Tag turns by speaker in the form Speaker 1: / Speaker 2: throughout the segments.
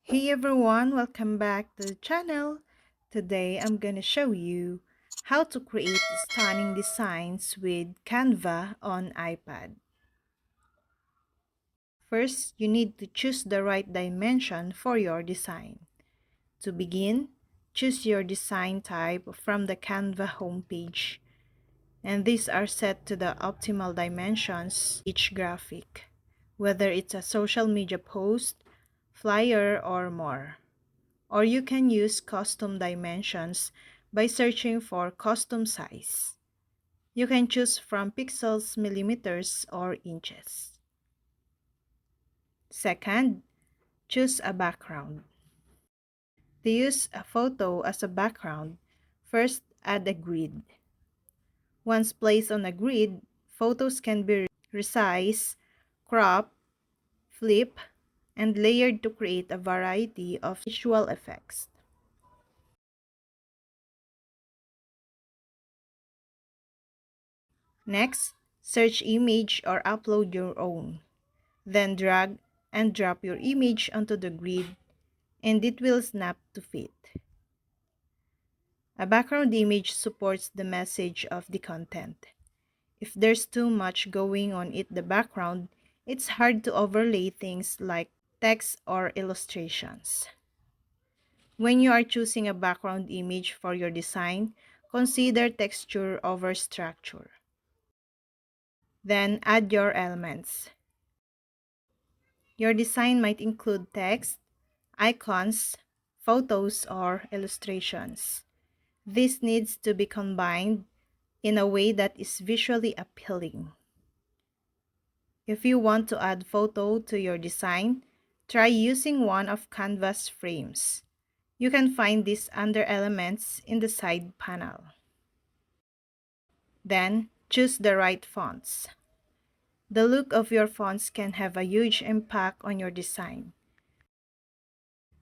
Speaker 1: Hey everyone, welcome back to the channel. Today I'm gonna show you how to create stunning designs with Canva on iPad. First, you need to choose the right dimension for your design. To begin, choose your design type from the Canva homepage, and these are set to the optimal dimensions each graphic, whether it's a social media post, flyer, or more. Or you can use custom dimensions by searching for custom size. You can choose from pixels, millimeters, or inches. Second, choose a background. To use a photo as a background, first add a grid. Once placed on a grid, photos can be resized, cropped, flipped, and layered to create a variety of visual effects. Next, search image or upload your own. Then drag and drop your image onto the grid and it will snap to fit. A background image supports the message of the content. If there's too much going on in the background, it's hard to overlay things like text or illustrations. When you are choosing a background image for your design, consider texture over structure. Then add your elements. Your design might include text, icons, photos, or illustrations. This needs to be combined in a way that is visually appealing. If you want to add photo to your design, try using one of Canva's frames. You can find these under Elements in the side panel. Then, choose the right fonts. The look of your fonts can have a huge impact on your design.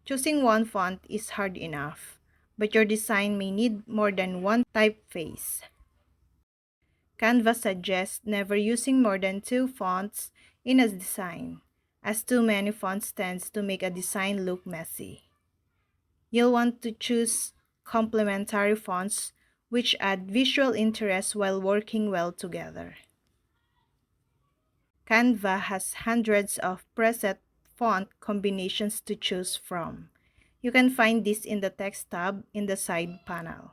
Speaker 1: Choosing one font is hard enough, but your design may need more than one typeface. Canva suggests never using more than two fonts in a design, as too many fonts tends to make a design look messy. You'll want to choose complementary fonts which add visual interest while working well together. Canva has hundreds of preset font combinations to choose from. You can find this in the Text tab in the side panel.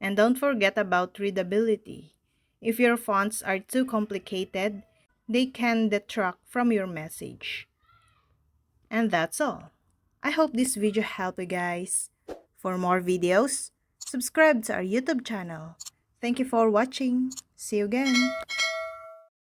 Speaker 1: And don't forget about readability. If your fonts are too complicated, they can detract from your message. And that's all. I hope this video helped you guys. For more videos, subscribe to our YouTube channel. Thank you for watching. See you again.